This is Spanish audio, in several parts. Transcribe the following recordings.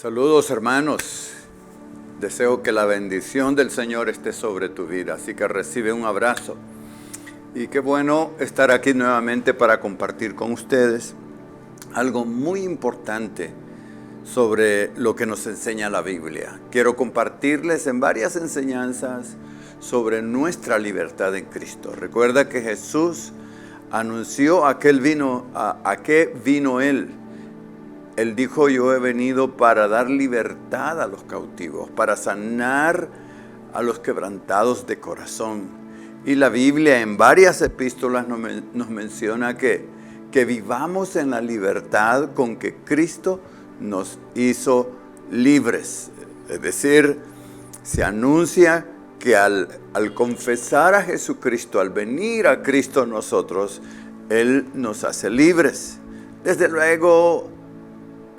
Saludos, hermanos. Deseo que la bendición del Señor esté sobre tu vida, así que recibe un abrazo. Y qué bueno estar aquí nuevamente para compartir con ustedes algo muy importante sobre lo que nos enseña la Biblia. Quiero compartirles en varias enseñanzas sobre nuestra libertad en Cristo. Recuerda que Jesús anunció a qué vino Él. Él dijo: yo he venido para dar libertad a los cautivos, para sanar a los quebrantados de corazón. Y la Biblia en varias epístolas nos menciona que vivamos en la libertad con que Cristo nos hizo libres. Es decir, se anuncia que al confesar a Jesucristo, al venir a Cristo nosotros, Él nos hace libres. Desde luego,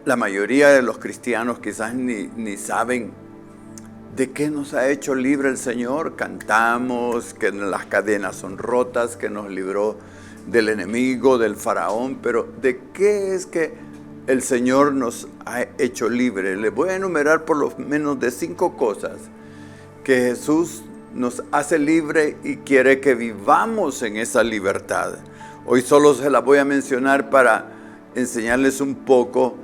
la mayoría de los cristianos quizás ni saben de qué nos ha hecho libre el Señor. Cantamos que las cadenas son rotas, que nos libró del enemigo, del faraón, pero ¿de qué es que el Señor nos ha hecho libre? Les voy a enumerar por lo menos de 5 cosas que Jesús nos hace libre y quiere que vivamos en esa libertad. Hoy solo se las voy a mencionar para enseñarles un poco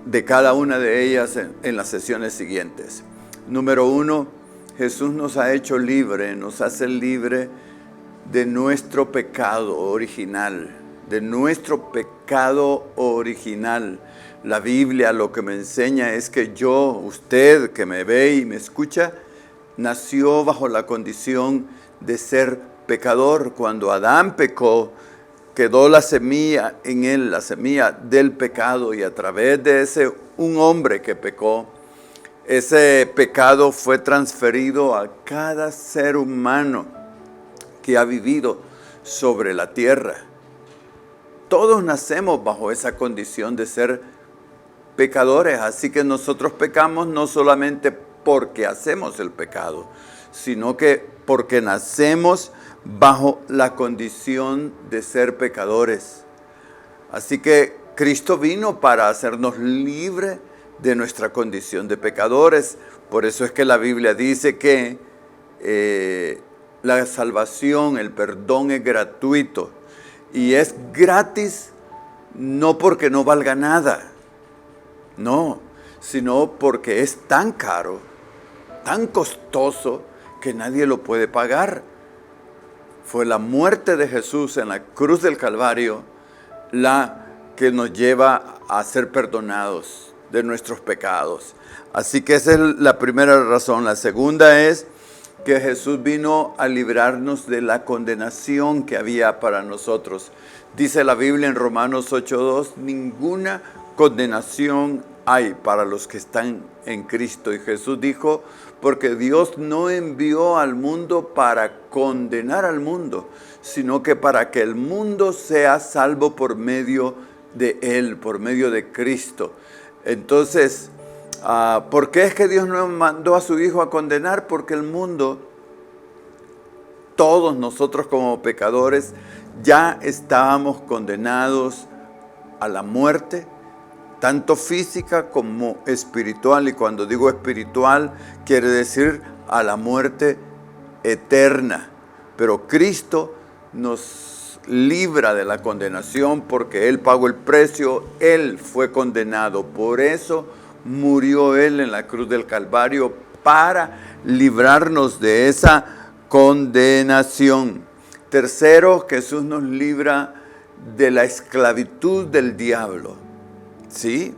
de cada una de ellas en las sesiones siguientes. Número 1, Jesús nos ha hecho libre, nos hace libre de nuestro pecado original, La Biblia lo que me enseña es que usted que me ve y me escucha, nació bajo la condición de ser pecador. Cuando Adán pecó, quedó la semilla en él, la semilla del pecado, y a través de un hombre que pecó, ese pecado fue transferido a cada ser humano que ha vivido sobre la tierra. Todos nacemos bajo esa condición de ser pecadores, así que nosotros pecamos no solamente porque hacemos el pecado, sino que porque nacemos bajo la condición de ser pecadores. Así que Cristo vino para hacernos libres de nuestra condición de pecadores. Por eso es que la Biblia dice que la salvación, el perdón es gratuito. Y es gratis no porque no valga nada, no, sino porque es tan caro, tan costoso, que nadie lo puede pagar. Fue la muerte de Jesús en la cruz del Calvario la que nos lleva a ser perdonados de nuestros pecados. Así que esa es la primera razón. La segunda es que Jesús vino a librarnos de la condenación que había para nosotros. Dice la Biblia en Romanos 8:2, ninguna condenación hay para los que están en Cristo. Y Jesús dijo: porque Dios no envió al mundo para condenar al mundo, sino que para que el mundo sea salvo por medio de Él, por medio de Cristo. Entonces, ¿por qué es que Dios no mandó a su Hijo a condenar? Porque el mundo, todos nosotros como pecadores, ya estábamos condenados a la muerte, tanto física como espiritual. Y cuando digo espiritual, quiere decir a la muerte eterna. Pero Cristo nos libra de la condenación porque Él pagó el precio, Él fue condenado. Por eso murió Él en la cruz del Calvario, para librarnos de esa condenación. Tercero, Jesús nos libra de la esclavitud del diablo. ¿Sí?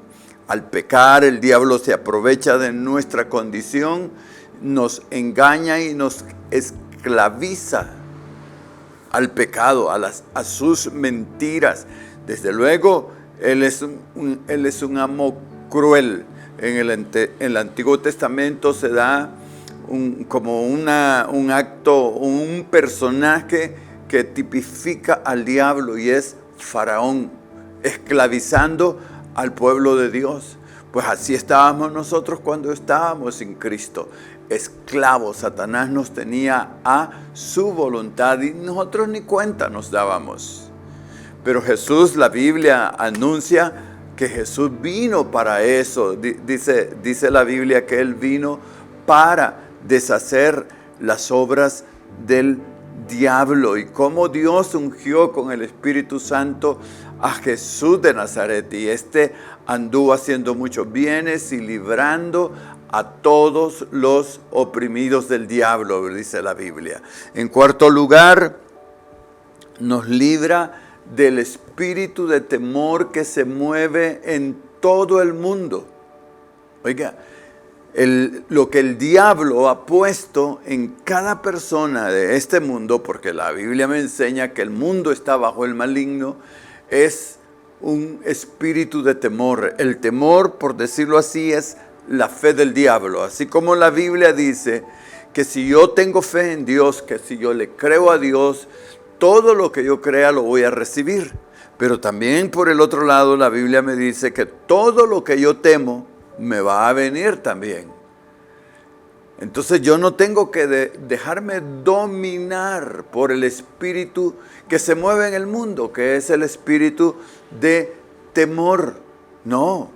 Al pecar, el diablo se aprovecha de nuestra condición, nos engaña y nos esclaviza al pecado, a sus mentiras. Desde luego, Él es un amo cruel. En el Antiguo Testamento se da un acto, un personaje que tipifica al diablo, y es Faraón, esclavizando al pueblo de Dios. Pues así estábamos nosotros cuando estábamos sin Cristo, esclavos. Satanás nos tenía a su voluntad y nosotros ni cuenta nos dábamos. Pero Jesús, la Biblia anuncia que Jesús vino para eso. Dice la Biblia que Él vino para deshacer las obras del diablo, y cómo Dios ungió con el Espíritu Santo a Jesús de Nazaret, y anduvo haciendo muchos bienes y librando a todos los oprimidos del diablo, dice la Biblia. En cuarto lugar, nos libra del espíritu de temor que se mueve en todo el mundo. Oiga, lo que el diablo ha puesto en cada persona de este mundo, porque la Biblia me enseña que el mundo está bajo el maligno, es un espíritu de temor. El temor, por decirlo así, es la fe del diablo. Así como la Biblia dice que si yo tengo fe en Dios, que si yo le creo a Dios, todo lo que yo crea lo voy a recibir. Pero también por el otro lado la Biblia me dice que todo lo que yo temo me va a venir también. Entonces yo no tengo que dejarme dominar por el espíritu que se mueve en el mundo, que es el espíritu de temor. No,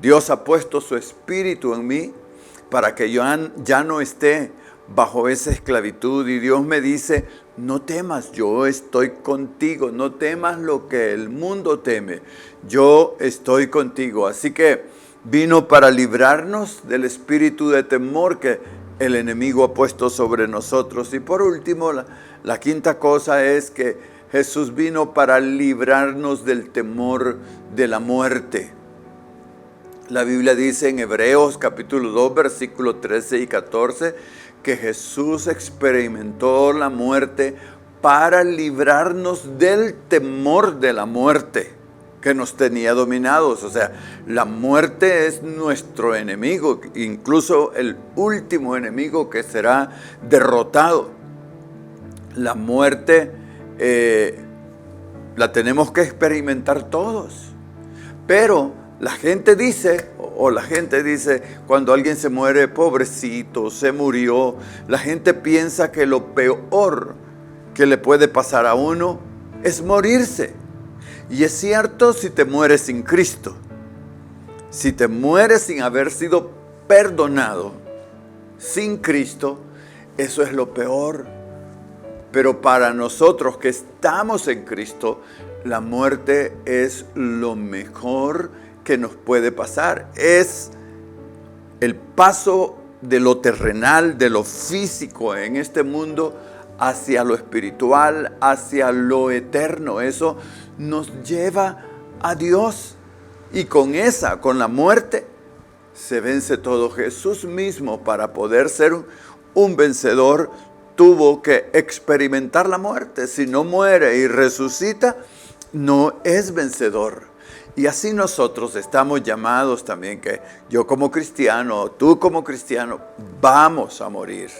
Dios ha puesto su espíritu en mí para que yo ya no esté bajo esa esclavitud, y Dios me dice: no temas, yo estoy contigo, no temas lo que el mundo teme, yo estoy contigo. Así que vino para librarnos del espíritu de temor que el enemigo ha puesto sobre nosotros. Y por último, la quinta cosa es que Jesús vino para librarnos del temor de la muerte. La Biblia dice en Hebreos capítulo 2, versículos 13 y 14, que Jesús experimentó la muerte para librarnos del temor de la muerte que nos tenía dominados. O sea, la muerte es nuestro enemigo, incluso el último enemigo que será derrotado. La muerte la tenemos que experimentar todos, pero la gente dice cuando alguien se muere: pobrecito, se murió. La gente piensa que lo peor que le puede pasar a uno es morirse. Y es cierto si te mueres sin Cristo. Si te mueres sin haber sido perdonado, sin Cristo, eso es lo peor. Pero para nosotros que estamos en Cristo, la muerte es lo mejor que nos puede pasar. Es el paso de lo terrenal, de lo físico en este mundo, hacia lo espiritual, hacia lo eterno. Eso nos lleva a Dios. Y con la muerte, se vence todo. Jesús mismo, para poder ser un vencedor, tuvo que experimentar la muerte. Si no muere y resucita, no es vencedor. Y así nosotros estamos llamados también, que yo como cristiano, tú como cristiano, vamos a morir.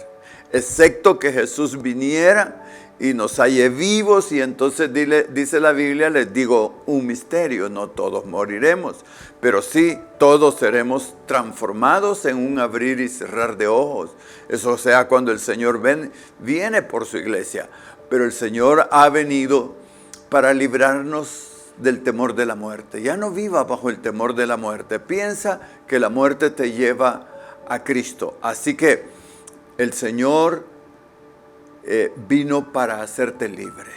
Excepto que Jesús viniera y nos halle vivos, y entonces dice la Biblia, les digo un misterio: no todos moriremos, pero sí todos seremos transformados en un abrir y cerrar de ojos. Eso sea cuando el Señor viene por su iglesia. Pero el Señor ha venido para librarnos del temor de la muerte. Ya no viva bajo el temor de la muerte. Piensa que la muerte te lleva a Cristo. Así que el Señor vino para hacerte libre,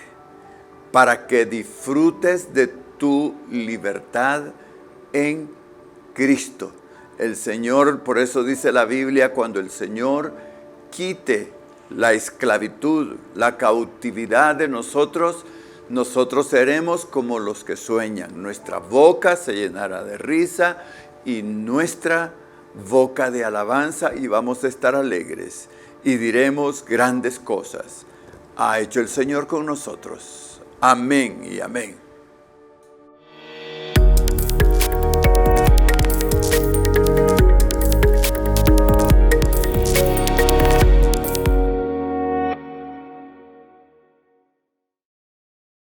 para que disfrutes de tu libertad en Cristo. El Señor, por eso dice la Biblia, cuando el Señor quite la esclavitud, la cautividad de nosotros seremos como los que sueñan. Nuestra boca se llenará de risa y nuestra boca de alabanza, y vamos a estar alegres y diremos grandes cosas ha hecho el Señor con nosotros. Amén y amén.